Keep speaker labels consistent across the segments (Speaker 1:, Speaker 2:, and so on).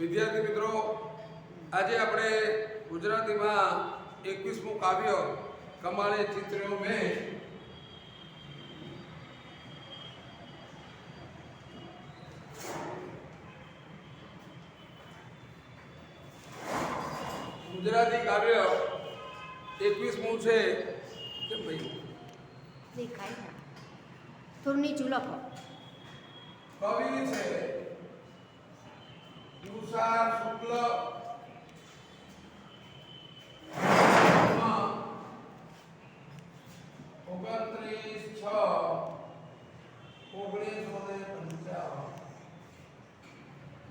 Speaker 1: વિદ્યાર્થી મિત્રો, આજે આપણે ગુજરાતીમાં 21મું કાવ્ય કમાળે ચિત્ર્યો મેં ગુજરાતી કાવ્ય 21મું છે. કેમ ભાઈ
Speaker 2: દેખાય ને થોડું નીચું લખો.
Speaker 1: કવિ છે તુષાર શુક્લ, 29/6/1955.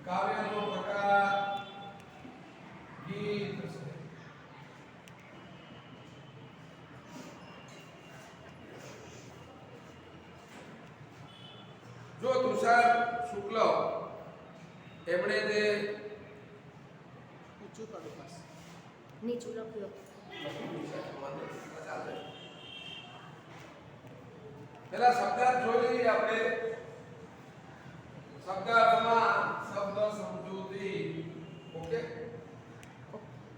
Speaker 1: કાવ્યનો પ્રકાર ગીત છે. જો તુષાર શુક્લ એમણે જે
Speaker 2: ઊંચું કરો બસ, નીચું લખ્યો.
Speaker 1: પેલા શબ્દાર્થ જોઈ લઈએ આપણે. શબ્દાર્થમાં શબ્દ સમજૂતી. ઓકે,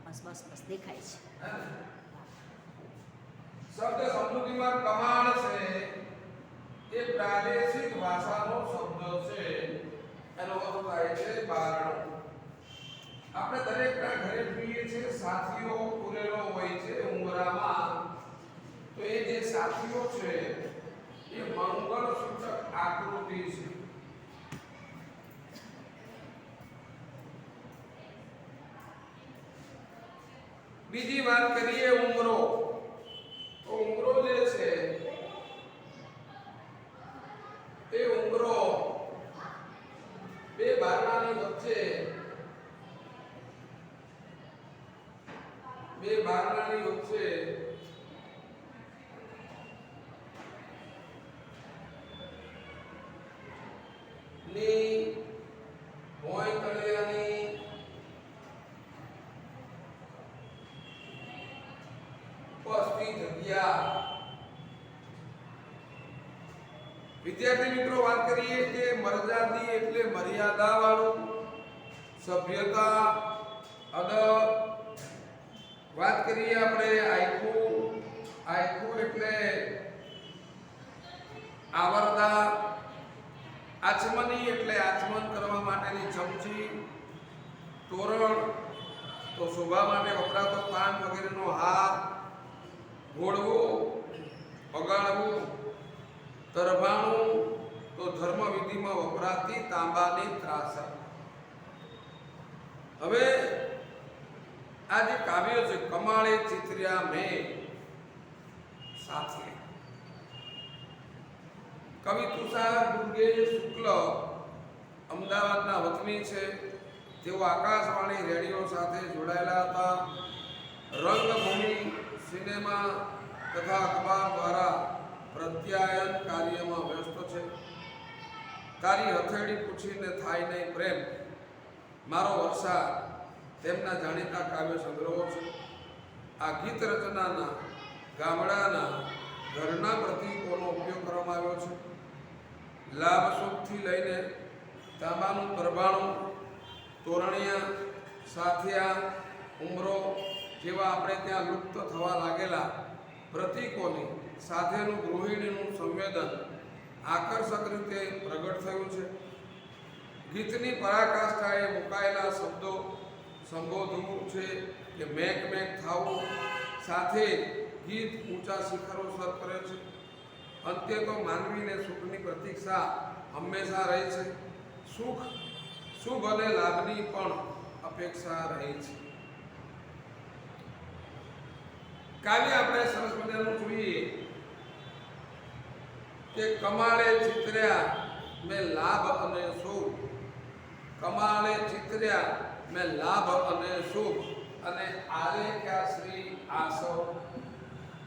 Speaker 2: બસ બસ બસ દેખાય છે.
Speaker 1: શબ્દ સમજૂતીમાં કમાળ છે એ પ્રાદેશિક ભાષાનો શબ્દ છે. એનો અર્થ થાય છે બારણું. આપણે દરેકના ઘરે જોઈએ છે સાથીઓ પૂરેલો હોય છે ઉંબરામાં. તો એ જે સાથીઓ છે એ મંગળ સૂચક આકૃતિ છે. બીજી વાત કરીએ ઉંબરો. તો ઉંબરો જે છે એ ઉંબરો બે બારણાની વચ્ચે ની ભોંય તળિયાની પસતી જગ્યા. વિદ્યાર્થી મિત્રો, વાત કરીએ કે મર્યાદી એટલે મર્યાદા વાળું, સભ્યતા, અદબ. વાત કરીએ આપણે આયખું એટલે આવરદા, આચમની એટલે આચમન કરવા માટેની ચમચી, તોરણ તો શોભા માટે વપરાતો પાન વગેરેનો હાર, ઘોડવું, વગાડવું, તરભાણું તો ધર્મ વિધિમાં વપરાતી તાંબાની ત્રાસા. હવે આ જે કાવ્ય છે કમાળે ચિત્ર્યા મેં સાથે, કવિ તુષાર શુક્લ અમદાવાદના વતની છે. તેઓ આકાશવાણી રેડિયો સાથે જોડાયેલા હતા. રંગભૂમિ, સિનેમા તથા અખબાર દ્વારા પ્રત્યાયન કાર્યમાં વ્યસ્ત છે. તારી હથેળી પૂછીને થાય નહીં પ્રેમ, મારો વરસાદ તેમના જાણીતા કાવ્ય સંગ્રહો છે. આ ગીત રચનાના ગામડાના ઘરના પ્રતીકોનો ઉપયોગ કરવામાં આવ્યો છે. લાભ સુખથી લઈને તાંબાનું તરબાણું, તોરણિયા, સાથિયા, ઉમરો જેવા આપણે ત્યાં લુપ્ત થવા લાગેલા પ્રતીકોની સાથેનું ગૃહિણીનું સંવેદન આકર્ષક રીતે પ્રગટ થયું છે. ગીતની પરાકાષ્ઠાએ મુકાયેલા શબ્દો સંબોધવું છે કે મેક મેક થાવું સાથે ગીત ઊંચા શિખરો સર કરે છે. અંતે તો માનવીને સુખની પ્રતીક્ષા હંમેશા રહી છે. શુભ અને લાભની પણ અપેક્ષા રહી છે. કાવ્ય આપણે સરસ મજાનું જોઈએ કે કમાળે ચિત્ર્યા મેં લાભ અને શુભ. કમાળે ચિત્ર્યા મેં લાભ અને શુભ, અને આલેખ્યા શ્રી આસવ.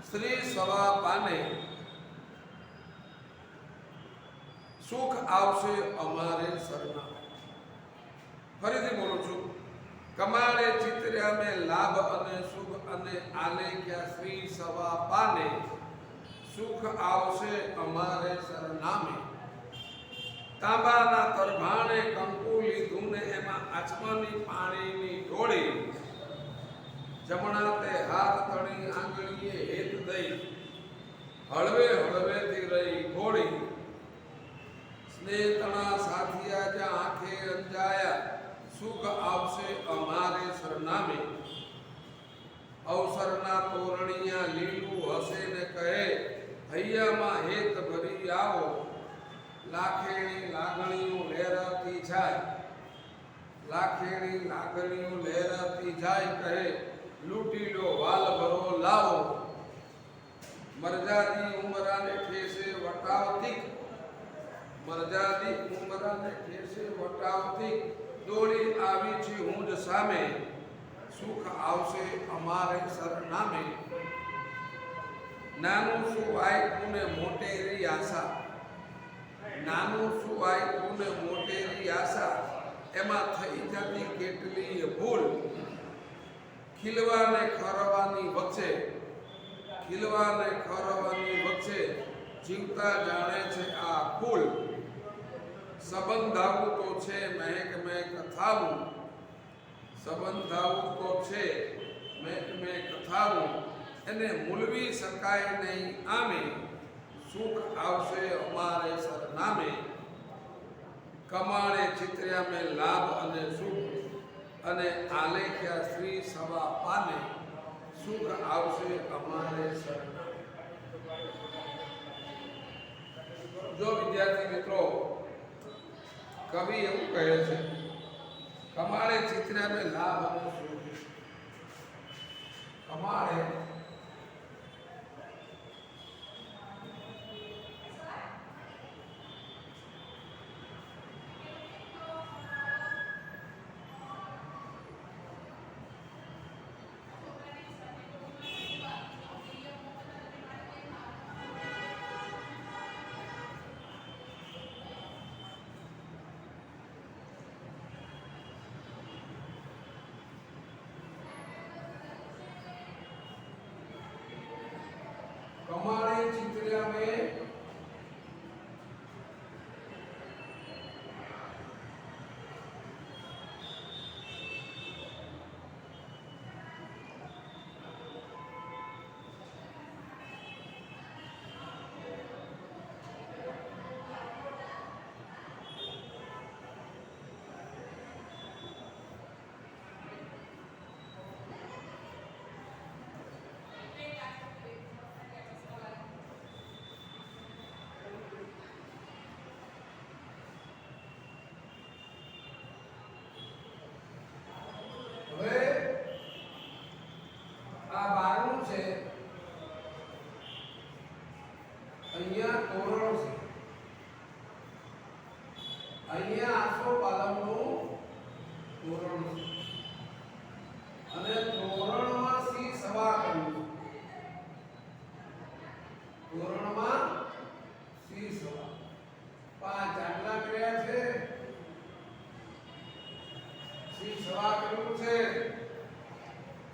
Speaker 1: શ્રી સવા પાને સુખ આવશે અમારે શરણા. ફરીથી બોલું છું. કમાળે ચિત્ર્યા મેં લાભ અને શુભ, અને આલેખ્યા શ્રી સવા પાને સુખ આવશે અમારે સરનામે. તાંબાના તરભાણે કંકુ લીધું ને એમાં આચમની પાણીની ઢોળી જમણા તે હાથ તળી આંગળીએ હેત દઈ હળવે હળવેથી રહી ઘોડી સ્નેહતણા સાથિયા જ્યાં આંખે અંજાયા સુખ આવશે અમારે સરનામે અવસરના તોરણિયા લીલું હસે ને કહે હૈયામાં હેત ભરી આવો લાખેણી લાગણીઓ લહેરાતી જાય લાખેણી લાગણીઓ લહેરાતી જાય કહે લૂંટી લો વાલ ભરો લાવો મરજાદી ઉમરાને ઠેસે વટાવતી મરજાદી ઉમરાને ઠેસે વટાવતી દોડી આવી છે હું જ સામે સુખ આવશે અમારે સરનામે નાનું શું આયકું ને મોટેરી આશા નાનું શું આયકું ને મોટેરી આશા એમાં થઈ જતી કેટલી ભૂલ ખીલવાને ખરવાની વચ્ચે ખીલવાને ખરવાની વચ્ચે જીવતા જાણે છે આ ફૂલ સંબંધાવું તો છે મહેક મહેક થાવું સંબંધાવું તો છે મહેક મહેક થાવું એને મૂલવી શકાય નહીં આમે સુખ આવશે અમારે સરનામે કમાણે ચિત્ર્યા મેં લાભ અને સુખ અને આલેખ્યા શ્રી સવા પાને સુખ આવશે અમારે સરનામે જો વિદ્યાર્થી મિત્રો કવિ એવું કહે છે કમાળે ચિત્ર્યા મેં લાભ અને સુખ કમાળે कमाड़े चित्रिया में અહીંયા તોરણ છે અહીંયા આસોપાલવનું તોરણ છે અને તોરણમાં સી સવા કર્યું તોરણમાં સી સવા પાંચ આટલા કર્યા છે સી સવા કર્યું છે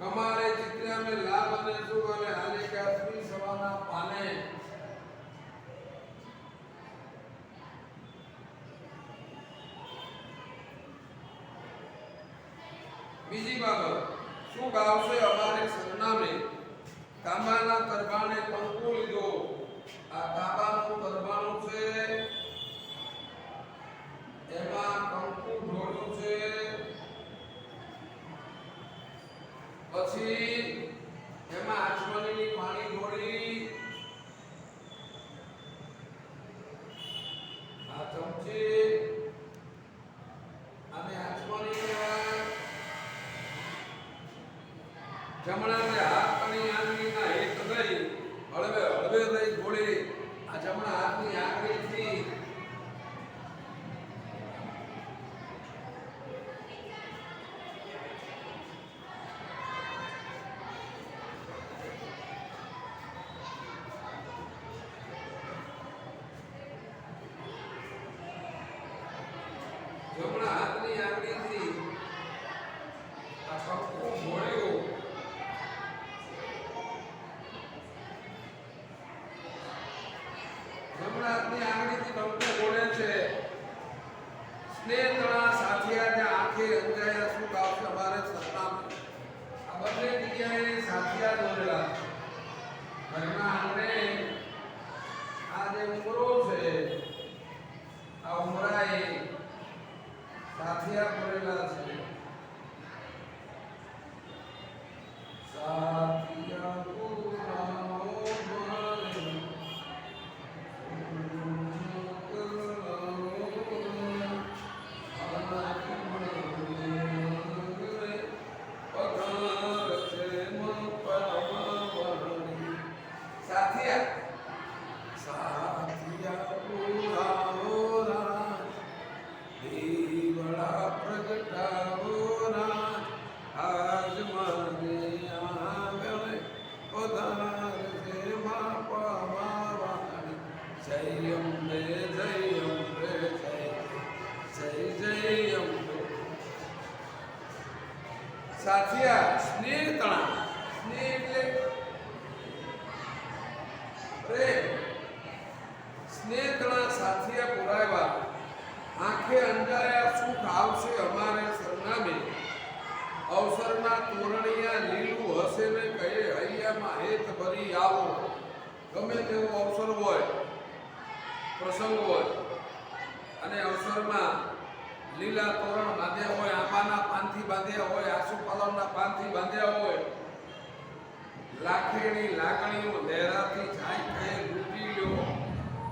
Speaker 1: કમારે ચિત્ર્યા મેં લાભ અને સુખ અને આલેખ્યા સી સવાના પાને બીજી બાબત શું ગાવશે અમારે સરનામે તાંબાના તરબાણે કંકુ લીધો આ તાંબાનું તરબાણું છે એમાં કંકુ ઢોળ્યું છે પછી એમાં આચમનીની પાણી ઢોળી આ ચમચી અને આચમનીના જમણા ને હાથની આંગળીના હેત દઈ હળવે હળવે દઈ ઘોડી આ જમણા હાથની આંગળીથી જમણા હાથની આંગળીથી આ કંકુ ઘોડ્યું જમણા હાથની આંગળીથી કંકુ ઘોડે છે સ્નેહ તણા સાથિયા ને આંખે સાથિયા બોલેલા છે સાથિયા પુરાવો ભરે સાથિયા સ્નેહ તણા સ્નેહ એટલે પ્રેમ સ્નેહ તણા સાથિયા પુરાવ્યા આંખે અંજાયા સુખ આવશે અમારે સરનામે અવસરના તોરણિયા લીલું હશે ને કહે હૈયામાં હેત ભરી આવો ગમે તેવો અવસર હોય પ્રસંગ હોય અને અવસરમાં લીલા તોરણ બાંધ્યા હોય આંબાના પાનથી બાંધ્યા હોય આસુપાલવના પાનથી બાંધ્યા હોય લાખેની લાગણીઓ લહેરાતી જાય કહે લૂંટી લ્યો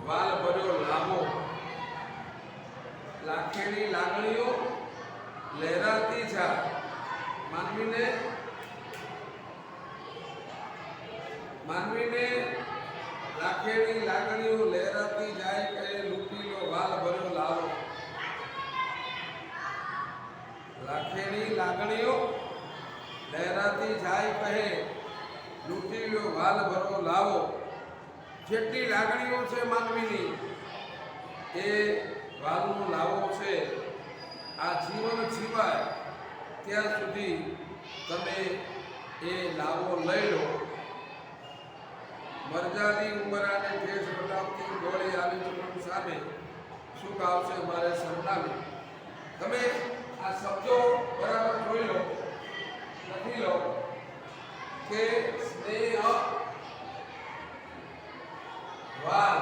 Speaker 1: વાલ ભર્યો લાવો લાખેની લાગણીઓ લહેરાતી જાય માનવીને લાખેની લાગણીઓ લહેરાતી જાય કહે લૂંટી લ્યો વાલ ભર્યો લાવો લાખેની લાગણીઓ લહેરાતી જાય કહે લૂંટી લ્યો વાલ ભરો લાવો જેટલી લાગણીઓ છે માનવીની એ વાલનો લાવો છે આ જીવન જીવાય ત્યાં સુધી તમે એ લાવો લઈ લો મરજાની ઉંમરાને ઠેસ બતાવતી ગોળી આવી ચૂકમ સામે સુખ આવશે મારે સરનામે તમે આ શબ્દો બરાબર જોઈ લો લખી લો કે સ્નેહ વાલ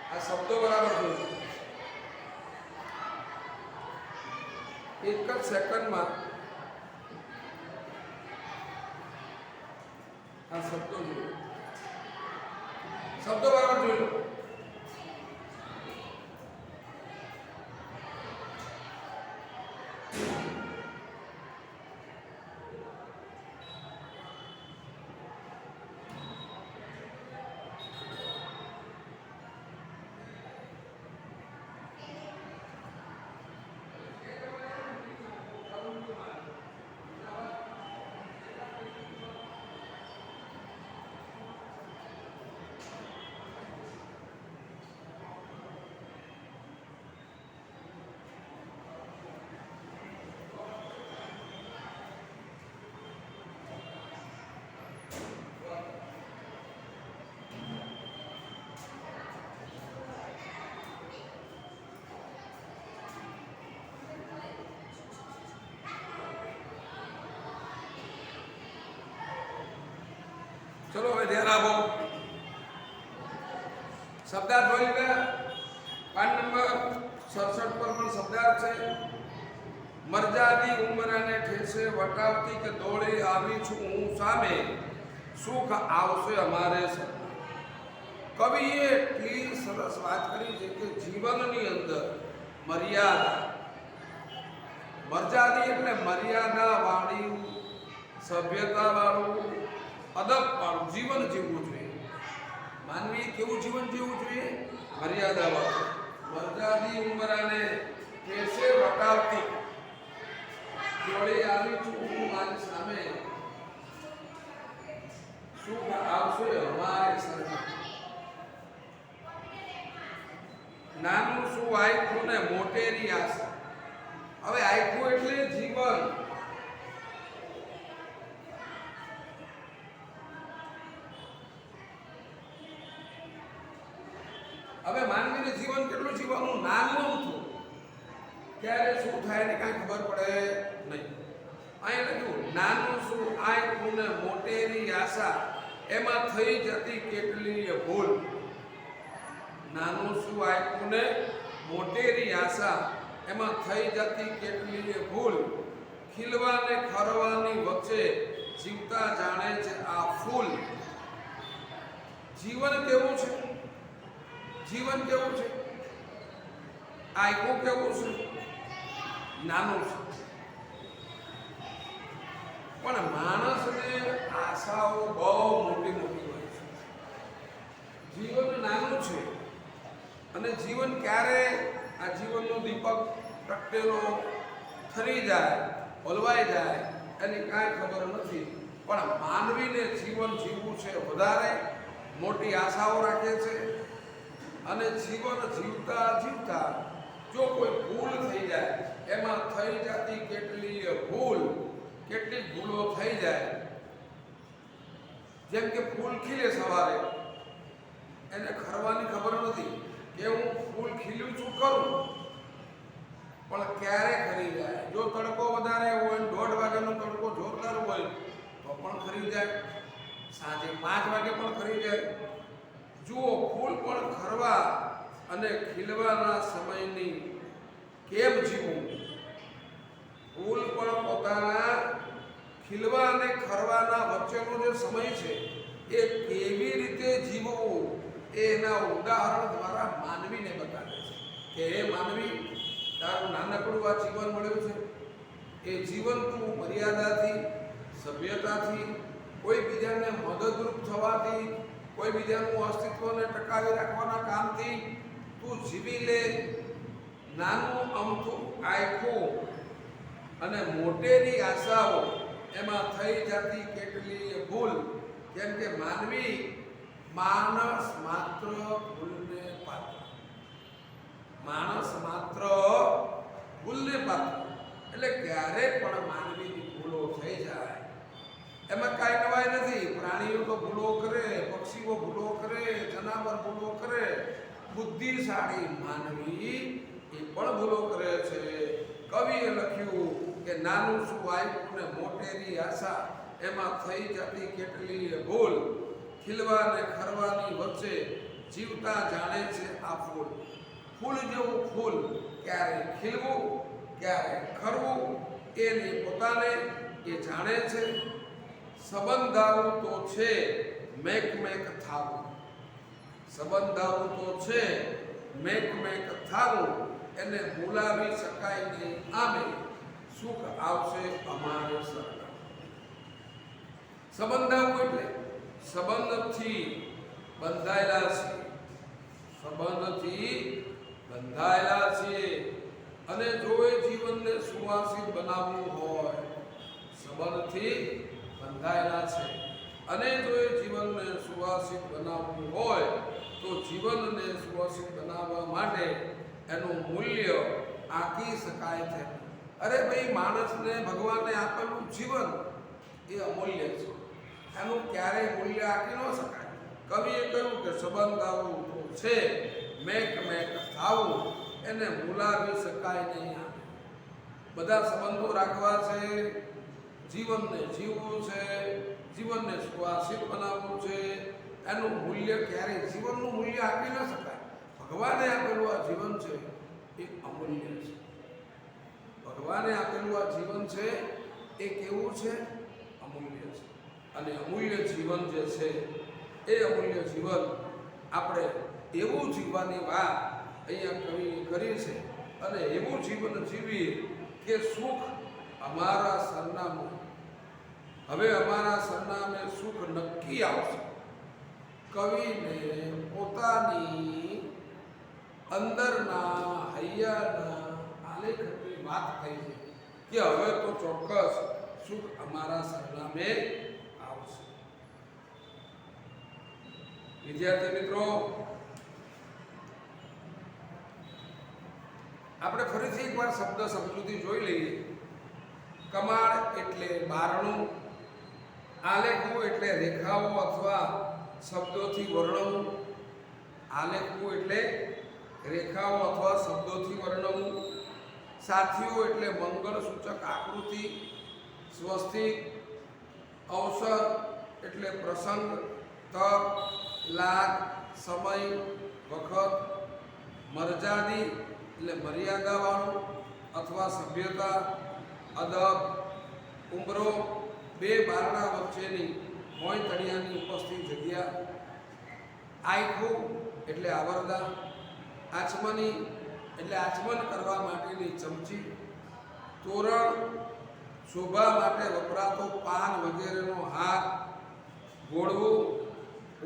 Speaker 1: આ શબ્દો બરાબર જોઈ લો એક જ સેકન્ડમાં આ શબ્દો જોઈ લો શબ્દો બરાબર જોઈ લો चलो હવે ધ્યાન આપો શબ્દાર્થ જોઈ લીધા પાન નંબર 67 પર પણ શબ્દાર્થ છે મરજાદી ઉંમરાને ઠેસે વટાવતી કે દોડી આવી છું હું સામે સુખ આવશે અમારે કવિએ એટલી સરસ વાત કરી છે કે જીવનની અંદર મર્યાદા મરજાદી એટલે મર્યાદા વાળી સભ્યતા વાળું અદબ વાળું જીવન જીવવું જોઈએ માનવી કેવું જીવન જીવવું જોઈએ મર્યાદા વાળું મરજાદી ઉંમરાને કેસે વટાવતી જોડી આવી છું હું મારી સામે સુખ આવશે અમારે સરનામે નાનું શું આયખું ને મોટેરી આશા હવે આયખું એટલે જીવન હવે માનવીને જીવન કેટલું જીવવાનું નાનું હતું ત્યારે શું થાય ને કાંઈ ખબર પડે નહીં અહીંયા લખ્યું નાનું શું આયખું ને મોટેરી આશા એમાં થઈ જતી કેટલીય ભૂલ નાનું શું આયખું ને મોટેરી આશા એમાં થઈ જતી કેટલીય ભૂલ, ખીલવાને ખરવાની વચ્ચે જીવતા જાણે છે આ ફૂલ. જીવન કેવું છે? જીવન કેવું છે? આયકું કેવું છે? નાનું છે. પણ માણસને આશાઓ બહુ મોટી મોટી હોય છે. જીવન નાનું છે અને જીવન ક્યારે આ જીવનનો દીપક પ્રગટેલો થરી જાય, ઓલવાઈ જાય એની કાંઈ ખબર નથી. પણ માનવીને જીવન જીવવું છે, વધારે મોટી આશાઓ રાખે છે અને જીવન જીવતા જીવતા જો કોઈ ભૂલ થઈ જાય, એમાં થઈ જતી કેટલીય ભૂલ, કેટલીક ભૂલો થઈ જાય. જેમ કે ફૂલ ખીલે સવારે, એને ખરવાની ખબર નથી કે હું ફૂલ ખીલ્યું છું કરું, પણ ક્યારે ખરી જાય. જો તડકો વધારે હોય, 1:30 વાગ્યાનો તડકો જોરદાર હોય તો પણ ખરી જાય, સાંજે 5 વાગે પણ ખરી જાય. જુઓ, ફૂલ પણ ખરવા અને ખીલવાના સમયની કેમ જીવવું, ફૂલ પણ પોતાના ખીલવા અને ખરવાના વચ્ચેનો જે સમય છે એ કેવી રીતે જીવવું એ એના ઉદાહરણ દ્વારા માનવીને બતાવે છે કે હે માનવી, તારું નાનકડું આ જીવન મળ્યું છે, એ જીવન તું મર્યાદાથી, સભ્યતાથી, કોઈ બીજાને મદદરૂપ થવાથી, કોઈ બીજાનું અસ્તિત્વને ટકાવી રાખવાના કામથી તું જીવી લે. નાનું અમથું આયખું અને મોટેરી આશાઓ, એમાં થઈ જતી કેટલીય ભૂલ. કેમ કે માનવી, માણસ માત્ર ભૂલને પાત્ર, માણસ માત્ર ભૂલને પાત્ર. એટલે ક્યારેક પણ માનવીની ભૂલો થઈ જાય, એમાં કાંઈ નવાઈ નથી. પ્રાણીઓ તો ભૂલો કરે, પક્ષીઓ ભૂલો કરે, જનાવર ભૂલો કરે, બુદ્ધિશાળી માનવી એ પણ ભૂલો કરે છે. કવિએ લખ્યું કે નાનું શું આયકું ને મોટેરી આશા, એમાં થઈ જતી કેટલીય ભૂલ, ખીલવા ને ખરવાની વચ્ચે જીવતા જાણે છે આ ફૂલ. ફૂલ જેવું ફૂલ ક્યારે ખીલવું, ક્યારે ખરવું, એની પોતાને એ જાણે છે. સંબંધાવું તો છે મેક મેક થાવું, સંબંધાવું તો છે મેક મેક થાવું, એને બોલાવી શકાય નહીં આમે, સુખ આવશે અમારે સરકાર. સંબંધાવું એટલે સંબંધથી બંધાયેલા છે, સંબંધથી બંધાયેલા છીએ. અને જો એ જીવનને સુવાસિત બનાવવું હોય, સંબંધથી બંધાયેલા છે, અને જો એ જીવનને સુવાસિત બનાવવું હોય તો જીવનને સુવાસિત બનાવવા માટે એનું મૂલ્ય આંકી શકાય છે. અરે ભાઈ, માણસને ભગવાને આપેલું જીવન એ અમૂલ્ય છે, એનું ક્યારેય મૂલ્ય આંકી ન શકાય. કવિએ કહ્યું કે સંબંધાવું તો છે મેક મેક થાવું, એને ભૂલાવી શકાય નહીં. બધા સંબંધો રાખવા છે, જીવનને જીવવું છે, જીવનને સુવાસિત બનાવવું છે. એનું મૂલ્ય ક્યારેય, જીવનનું મૂલ્ય આપી ન શકાય. ભગવાને આપેલું આ જીવન છે એ અમૂલ્ય છે. ભગવાને આપેલું આ જીવન છે એ કેવું છે? અમૂલ્ય છે. અને અમૂલ્ય જીવન જે છે એ અમૂલ્ય જીવન આપણે એવું જીવવાની વાત અહીંયા કવિએ કરી છે. અને એવું જીવન જીવીએ કે સુખ અમારા સરનામું, હવે અમારા સરનામે સુખ નક્કી આવશે. કવિને પોતાની અંદરના હૈયાના આલેખની વાત થઈ છે કે હવે તો ચોક્કસ સુખ અમારા સરનામે આવશે. વિદ્યાર્થી મિત્રો, આપણે ફરીથી એકવાર શબ્દ સમજૂતી જોઈ લઈએ. કમાળ એટલે બારણું, આલેખવું એટલે રેખાઓ અથવા શબ્દોથી વર્ણવવું, આલેખવું એટલે રેખાઓ અથવા શબ્દોથી વર્ણવવું, સાથીઓ એટલે મંગળ સૂચક આકૃતિ, સ્વસ્તિક, અવસર એટલે પ્રસંગ, તક, લાગ, સમય, વખત, મર્યાદી એટલે મર્યાદાવાળું અથવા સભ્યતા, અદબ, ઉંબરો, બે બારણા વચ્ચેની મોય તળિયાની ઉપસ્થિત જગ્યા, આયખું એટલે આવરદા, આચમની એટલે આચમન કરવા માટેની ચમચી, તોરણ શોભા માટે વપરાતો પાન વગેરેનો હાર, ઘોડવું,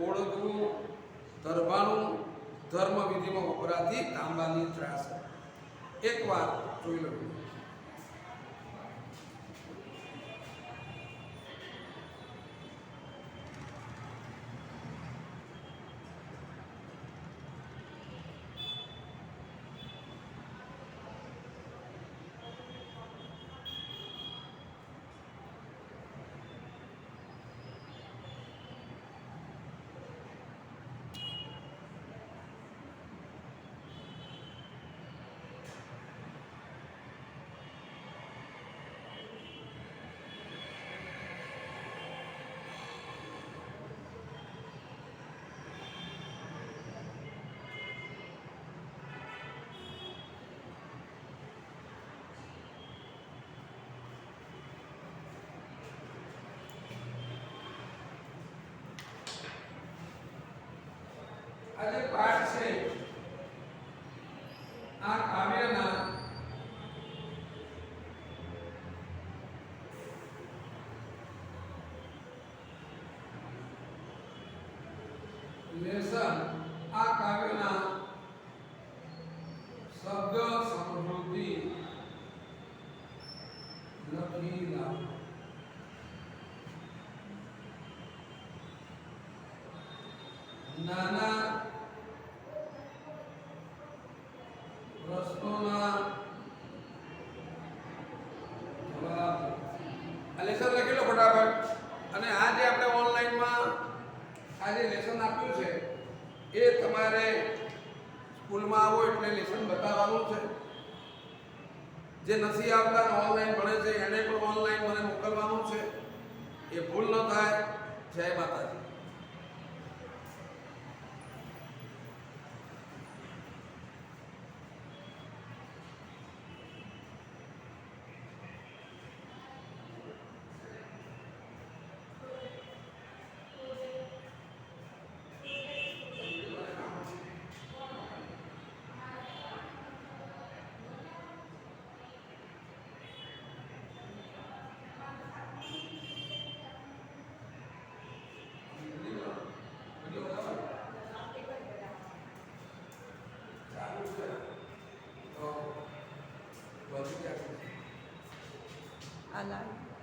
Speaker 1: ઓળગવું, ધરબાણું ધર્મ વિધિમાં વપરાતી તાંબાની ત્રાસ. એકવાર જોઈ લો. આ જે પાઠ છે આ કાવ્યના લેસન, આ કાવ્યના શબ્દ સમૃદ્ધિ લખીલા નાના પ્રશ્નોના જવાબ. આ લેસન લખી લો ફટાફટ. અને આ જે આપણે ઓનલાઈનમાં આ જે લેસન આપ્યું છે એ તમારે સ્કૂલમાં આવો એટલે લેસન બતાવવાનું છે. જે નથી આવતા ઓનલાઈન ભણે છે એને પણ ઓનલાઈન મને મોકલવાનું છે. એ ભૂલ ન થાય. જય માતાજી.
Speaker 3: I like